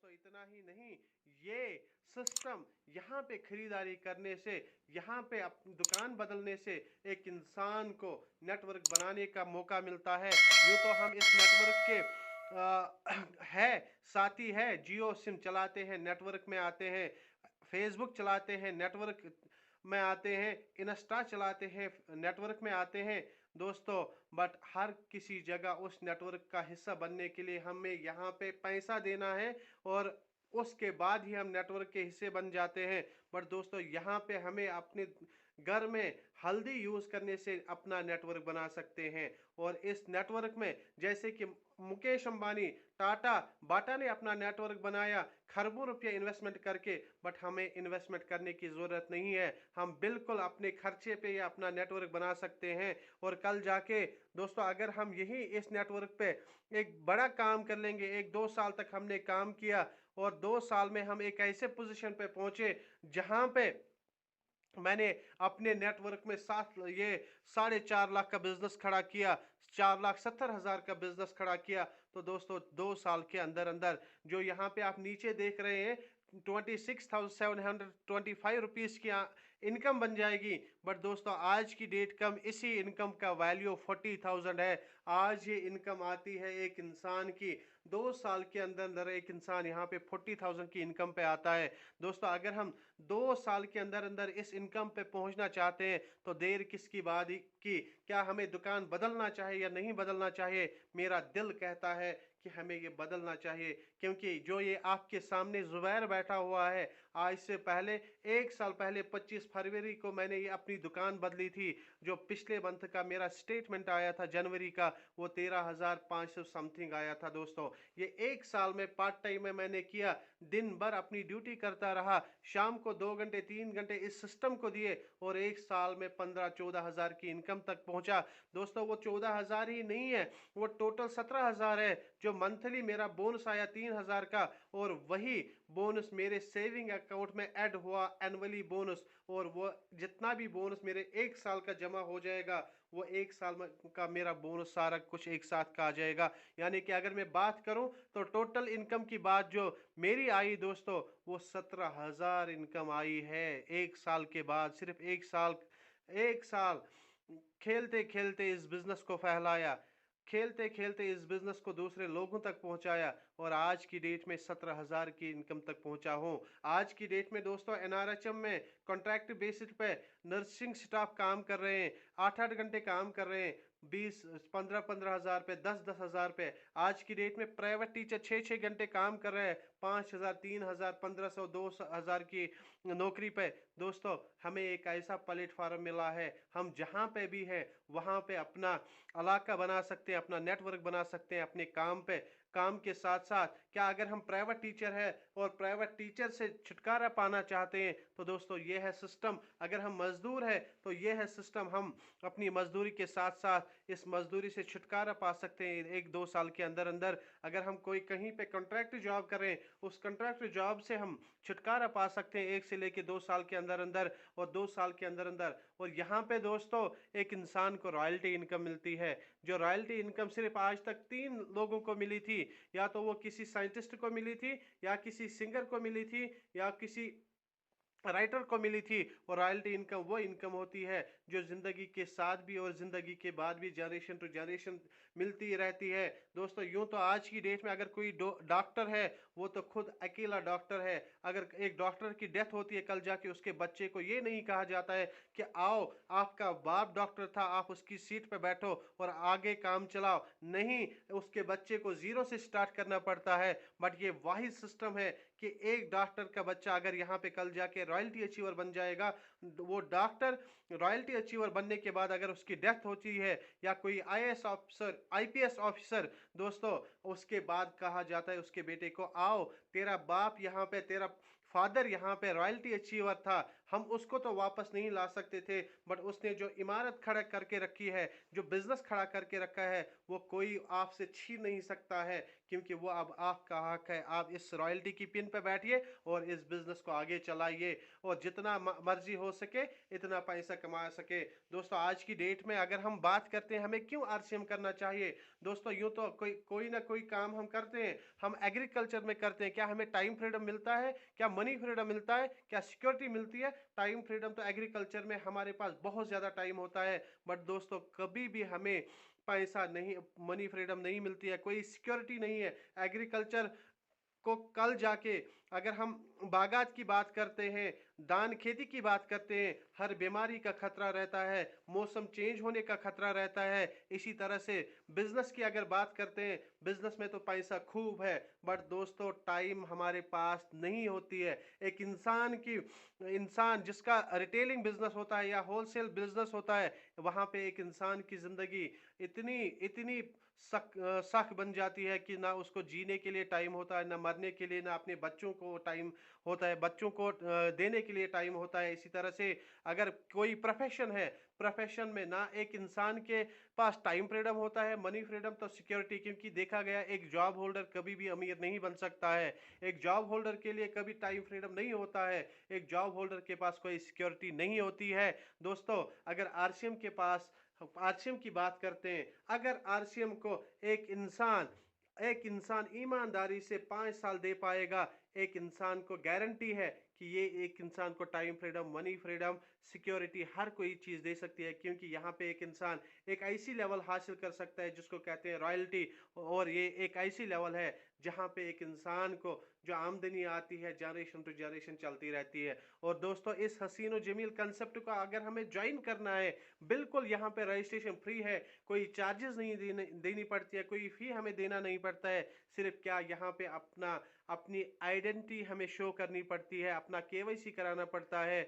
दोस्तों इतना ही नहीं, ये सिस्टम यहाँ पे खरीदारी करने से, यहाँ पे दुकान बदलने से एक इंसान को नेटवर्क बनाने का मौका मिलता है। यूँ तो हम इस नेटवर्क के है साथी है, जियो सिम चलाते हैं नेटवर्क में आते हैं, फेसबुक चलाते हैं नेटवर्क में आते हैं, इंस्टा चलाते हैं नेटवर्क में आते हैं दोस्तों। बट हर किसी जगह उस नेटवर्क का हिस्सा बनने के लिए हमें यहाँ पे पैसा देना है और उसके बाद ही हम नेटवर्क के हिस्से बन जाते हैं। बट दोस्तों यहाँ पे हमें अपने घर में हल्दी यूज़ करने से अपना नेटवर्क बना सकते हैं। और इस नेटवर्क में जैसे कि मुकेश अंबानी, टाटा, बाटा ने अपना नेटवर्क बनाया खरबों रुपये इन्वेस्टमेंट करके, बट हमें इन्वेस्टमेंट करने की ज़रूरत नहीं है। हम बिल्कुल अपने खर्चे पे ये अपना नेटवर्क बना सकते हैं। और कल जाके दोस्तों अगर हम यही इस नेटवर्क पे एक बड़ा काम कर लेंगे, 1-2 साल तक हमने काम किया और 2 साल में हम एक ऐसे पोजीशन पे पहुंचे जहां पे मैंने अपने नेटवर्क में 4.5 लाख का बिजनेस खड़ा किया, 4,70,000 का बिजनेस खड़ा किया, तो दोस्तों 2 साल के अंदर अंदर जो यहाँ पे आप नीचे देख रहे हैं 26,725 रुपीज़ की इनकम बन जाएगी। बट दोस्तों आज की डेट कम इसी इनकम का वैल्यू 40,000 है। आज ये इनकम आती है एक इंसान की 2 साल के अंदर अंदर एक इंसान यहाँ पे 40,000 की इनकम पे आता है। दोस्तों अगर हम 2 साल के अंदर अंदर इस इनकम पे पहुंचना चाहते हैं तो देर किसकी बात की, क्या हमें दुकान बदलना चाहिए या नहीं बदलना चाहिए? मेरा दिल कहता है कि हमें ये बदलना चाहिए, क्योंकि जो ये आपके सामने जुबैर बैठा हुआ है, आज से पहले 1 साल पहले 25 फरवरी को मैंने ये अपनी दुकान बदली थी। जो पिछले मंथ का मेरा स्टेटमेंट आया था जनवरी का, वो 13,500 समथिंग आया था दोस्तों। ये 1 साल में पार्ट टाइम में मैंने किया, दिन भर अपनी ड्यूटी करता रहा, शाम को 2 घंटे 3 घंटे इस सिस्टम को दिए और 1 साल में 15-14 हज़ार की इनकम तक पहुंचा। दोस्तों वो 14 हज़ार ही नहीं है, वो टोटल 17 हज़ार है। जो मंथली मेरा बोनस आया 3 हज़ार का, और वही बोनस मेरे सेविंग अकाउंट में ऐड हुआ एनुअली बोनस, और वो जितना भी बोनस मेरे 1 साल का जमा हो जाएगा वो 1 साल का मेरा बोनस सारा कुछ एक साथ का आ जाएगा। यानी कि अगर मैं बात करूं तो टोटल इनकम की बात जो मेरी आई दोस्तों, वो 17 हज़ार इनकम आई है 1 साल के बाद। सिर्फ 1 साल खेलते खेलते इस बिजनेस को फैलाया, खेलते खेलते इस बिजनेस को दूसरे लोगों तक पहुंचाया, और आज की डेट में 17 हज़ार की इनकम तक पहुंचा हूं। आज की डेट में दोस्तों एनआरएचएम में कॉन्ट्रैक्ट बेसिस पे नर्सिंग स्टाफ काम कर रहे हैं, 8-8 घंटे काम कर रहे हैं, 20-15-15 हज़ार पे, 10-10 हज़ार पे। आज की डेट में प्राइवेट टीचर 6-6 घंटे काम कर रहे हैं, 5,000, 3,000, 1,500, 2,000 की नौकरी पे। दोस्तों हमें एक ऐसा प्लेटफार्म मिला है, हम जहाँ पे भी हैं वहाँ पे अपना इलाका बना सकते हैं, अपना नेटवर्क बना सकते हैं अपने काम पे। काम के साथ साथ क्या अगर हम प्राइवेट टीचर है और प्राइवेट टीचर से छुटकारा पाना चाहते हैं तो दोस्तों ये है सिस्टम। अगर हम मजदूर है तो ये है सिस्टम, हम अपनी मजदूरी के साथ साथ इस मजदूरी से छुटकारा पा सकते हैं 1-2 साल के अंदर अंदर। अगर हम कोई कहीं पे कॉन्ट्रैक्ट जॉब कर रहे हैं, उस कॉन्ट्रैक्ट जॉब से हम छुटकारा पा सकते हैं 1 से लेके 2 साल के अंदर अंदर, और 2 साल के अंदर अंदर। और यहाँ पे दोस्तों एक इंसान को रॉयल्टी इनकम मिलती है, जो रॉयल्टी इनकम सिर्फ आज तक 3 लोगों को मिली थी। या तो वो किसी साइंटिस्ट को मिली थी, या किसी सिंगर को मिली थी, या किसी राइटर को मिली थी। और रॉयल्टी इनकम वो इनकम होती है जो जिंदगी के साथ भी और जिंदगी के बाद भी जनरेशन टू जनरेशन मिलती रहती है। दोस्तों यूं तो आज की डेट में अगर कोई डॉक्टर है वो तो खुद अकेला डॉक्टर है। अगर एक डॉक्टर की डेथ होती है कल जाके उसके बच्चे को ये नहीं कहा जाता है कि आओ आपका बाप डॉक्टर था, आप उसकी सीट पे बैठो और आगे काम चलाओ। नहीं, उसके बच्चे को जीरो से स्टार्ट करना पड़ता है। बट ये वाहिद सिस्टम है कि एक डॉक्टर का बच्चा अगर यहाँ पे कल जाके रॉयल्टी अचीवर बन जाएगा, वो डॉक्टर रॉयल्टी अचीवर बनने के बाद अगर उसकी डेथ होती है, या कोई आईएएस ऑफिसर, आईपीएस ऑफिसर, दोस्तों उसके बाद कहा जाता है उसके बेटे को आओ तेरा बाप यहाँ पे, तेरा फादर यहाँ पे रॉयल्टी अचीवर था, हम उसको तो वापस नहीं ला सकते थे, बट उसने जो इमारत खड़ा करके रखी है, जो बिजनेस खड़ा करके रखा है, वो कोई आपसे छीन नहीं सकता है, क्योंकि वो अब आपका हक है। आप इस रॉयल्टी की पिन पे बैठिए और इस बिजनेस को आगे चलाइए, और जितना मर्जी हो सके, इतना पैसा कमा सके। दोस्तों आज की डेट में अगर हम बात करते हैं हमें क्यों आरसीएम करना चाहिए, दोस्तों यूँ तो कोई कोई ना कोई काम हम करते हैं, हम एग्रीकल्चर में करते हैं, क्या हमें टाइम फ्रीडम मिलता है, क्या मनी फ्रीडम मिलता है, क्या सिक्योरिटी मिलती है? टाइम फ्रीडम तो एग्रीकल्चर में हमारे पास बहुत ज़्यादा टाइम होता है, बट दोस्तों कभी भी हमें पैसा नहीं, मनी फ्रीडम नहीं मिलती है, कोई सिक्योरिटी नहीं है। एग्रीकल्चर को कल जाके अगर हम बागात की बात करते हैं, धान खेती की बात करते हैं, हर बीमारी का खतरा रहता है, मौसम चेंज होने का खतरा रहता है। इसी तरह से बिजनेस की अगर बात करते हैं, बिजनेस में तो पैसा खूब है, बट दोस्तों टाइम हमारे पास नहीं होती है। एक इंसान जिसका रिटेलिंग बिजनेस होता है या होलसेल बिजनेस होता है, वहाँ पे एक इंसान की ज़िंदगी इतनी इतनी सख्त बन जाती है कि ना उसको जीने के लिए टाइम होता है, ना मरने के लिए, ना अपने बच्चों को टाइम होता है, बच्चों को देने के लिए टाइम होता है। इसी तरह से अगर कोई प्रोफेशन है, प्रोफेशन में ना एक इंसान के पास टाइम फ्रीडम होता है, मनी फ्रीडम तो सिक्योरिटी, क्योंकि देखा गया एक जॉब होल्डर कभी भी अमीर नहीं बन सकता है। एक जॉब होल्डर के लिए कभी टाइम फ्रीडम नहीं होता है, एक जॉब होल्डर के पास कोई सिक्योरिटी नहीं होती है। दोस्तों अगर आरसीएम के पास, आरसीएम की बात करते हैं, अगर आरसीएम को एक इंसान ईमानदारी से 5 साल दे पाएगा, एक इंसान को गारंटी है कि ये एक इंसान को time freedom, money freedom, security हर कोई चीज़ दे सकती है, क्योंकि यहाँ पे एक इंसान एक ऐसी लेवल हासिल कर सकता है जिसको कहते हैं रॉयल्टी। और ये एक ऐसी लेवल है जहाँ पे एक इंसान को जो आमदनी आती है जनरेशन टू जनरेशन चलती रहती है। और दोस्तों इस हसीन और जमील कंसेप्ट को अगर हमें ज्वाइन करना है, बिल्कुल यहाँ पे रजिस्ट्रेशन फ्री है, कोई चार्जेस नहीं देनी पड़ती है, कोई फ़ी हमें देना नहीं पड़ता है। सिर्फ क्या यहाँ पे अपनी आइडेंटिटी हमें शो करनी पड़ती है, अपना केवाईसी कराना पड़ता है।